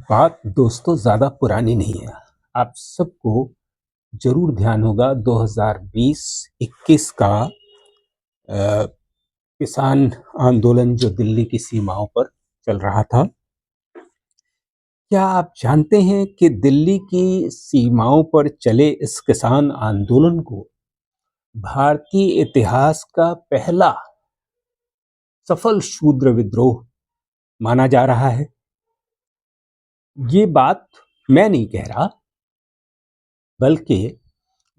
बात दोस्तों ज़्यादा पुरानी नहीं है। आप सबको ज़रूर ध्यान होगा 2020-21 का किसान आंदोलन जो दिल्ली की सीमाओं पर चल रहा था। क्या आप जानते हैं कि दिल्ली की सीमाओं पर चले इस किसान आंदोलन को भारतीय इतिहास का पहला सफल शूद्र विद्रोह माना जा रहा है? ये बात मैं नहीं कह रहा, बल्कि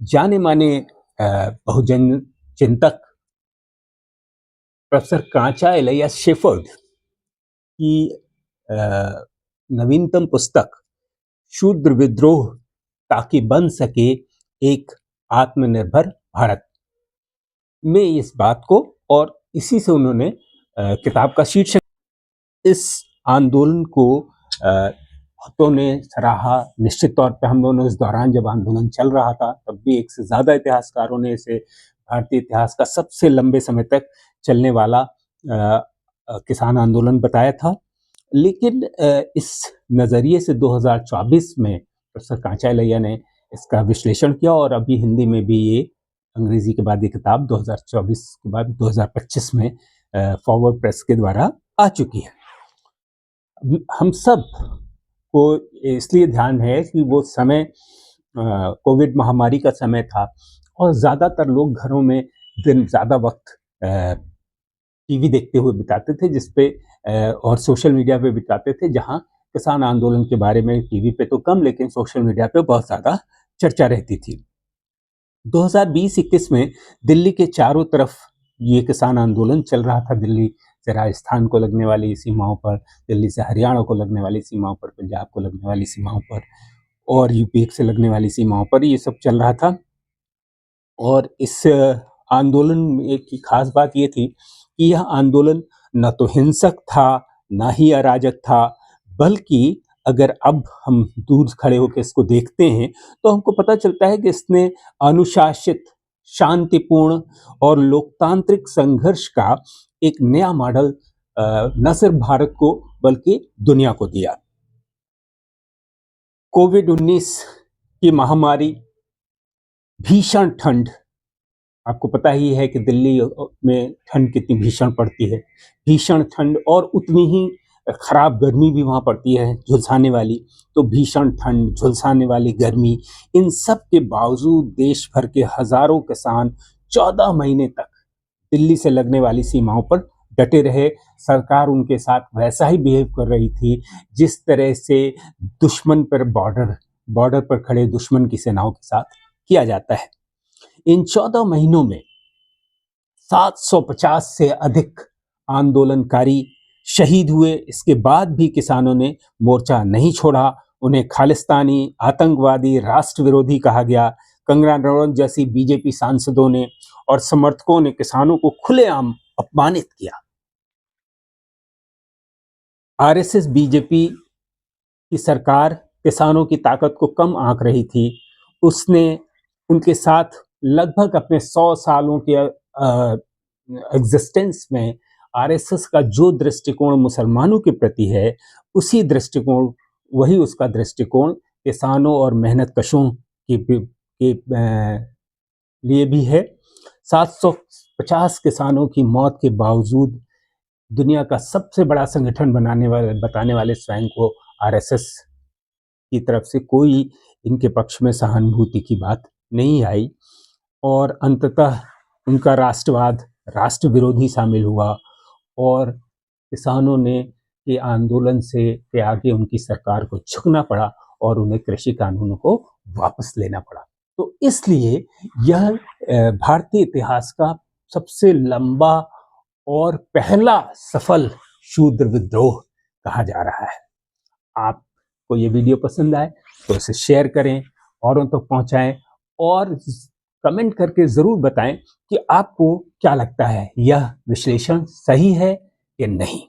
जाने-माने बहुजन चिंतक प्रोफेसर कांचा एलिया शेफर्ड की नवीनतम पुस्तक शूद्र विद्रोह ताकि बन सके एक आत्मनिर्भर भारत में इस बात को, और इसी से उन्होंने किताब का शीर्षक इस आंदोलन को बहुतों ने सराहा। निश्चित तौर पे हम दोनों इस दौरान जब आंदोलन चल रहा था तब भी एक से ज्यादा इतिहासकारों ने इसे भारतीय इतिहास का सबसे लंबे समय तक चलने वाला किसान आंदोलन बताया था। लेकिन इस नजरिए से 2024 में प्रोफेसर कांचा एलिया ने इसका विश्लेषण किया, और अभी हिंदी में भी ये अंग्रेजी के बाद ये किताब 2024 के बाद 2025 में फॉरवर्ड प्रेस के द्वारा आ चुकी है। हम सब को इसलिए ध्यान है कि वो समय कोविड महामारी का समय था और ज़्यादातर लोग घरों में दिन ज़्यादा वक्त टीवी देखते हुए बिताते थे, जिसपे और सोशल मीडिया पे बिताते थे, जहां किसान आंदोलन के बारे में टीवी पे तो कम लेकिन सोशल मीडिया पे बहुत ज़्यादा चर्चा रहती थी। 2020-21 में दिल्ली के चारों तरफ ये किसान आंदोलन चल रहा था। दिल्ली से राजस्थान को लगने वाली सीमाओं पर, दिल्ली से हरियाणा को लगने वाली सीमाओं पर, पंजाब को लगने वाली सीमाओं पर और यूपी से लगने वाली सीमाओं पर ये सब चल रहा था। और इस आंदोलन में की खास बात ये थी कि यह आंदोलन न तो हिंसक था, ना ही अराजक था, बल्कि अगर अब हम दूर खड़े होकर इसको देखते हैं तो हमको पता चलता है कि इसने अनुशासित, शांतिपूर्ण और लोकतांत्रिक संघर्ष का एक नया मॉडल न सिर्फ भारत को बल्कि दुनिया को दिया। कोविड-19 की महामारी, भीषण ठंड, आपको पता ही है कि दिल्ली में ठंड कितनी भीषण पड़ती है, भीषण ठंड, और उतनी ही खराब गर्मी भी वहाँ पड़ती है, झुलसाने वाली। तो भीषण ठंड, झुलसाने वाली गर्मी, इन सब के बावजूद देश भर के हजारों किसान 14 महीने तक दिल्ली से लगने वाली सीमाओं पर डटे रहे। सरकार उनके साथ वैसा ही बिहेव कर रही थी जिस तरह से दुश्मन पर बॉर्डर पर खड़े दुश्मन की सेनाओं के साथ किया जाता है। इन 14 महीनों में 750 से अधिक आंदोलनकारी शहीद हुए। इसके बाद भी किसानों ने मोर्चा नहीं छोड़ा। उन्हें खालिस्तानी, आतंकवादी, राष्ट्र विरोधी कहा गया। कंगना रनौत जैसी बीजेपी सांसदों ने और समर्थकों ने किसानों को खुलेआम अपमानित किया। आरएसएस बीजेपी की सरकार किसानों की ताकत को कम आंक रही थी। उसने उनके साथ लगभग अपने 100 सालों के एग्जिस्टेंस में आरएसएस का जो दृष्टिकोण मुसलमानों के प्रति है, उसी दृष्टिकोण, वही उसका दृष्टिकोण किसानों और मेहनत कशों के लिए भी है। 750 किसानों की मौत के बावजूद दुनिया का सबसे बड़ा संगठन बताने वाले स्वयं को आरएसएस की तरफ से कोई इनके पक्ष में सहानुभूति की बात नहीं आई, और अंततः उनका राष्ट्रवाद, राष्ट्र विरोधी शामिल हुआ, और किसानों ने के आंदोलन से के आगे उनकी सरकार को झुकना पड़ा और उन्हें कृषि कानूनों को वापस लेना पड़ा। तो इसलिए यह भारतीय इतिहास का सबसे लंबा और पहला सफल शूद्र विद्रोह कहा जा रहा है। आपको ये वीडियो पसंद आए तो इसे शेयर करें, औरों तक पहुंचाएं, और कमेंट करके जरूर बताएं कि आपको क्या लगता है, यह विश्लेषण सही है या नहीं।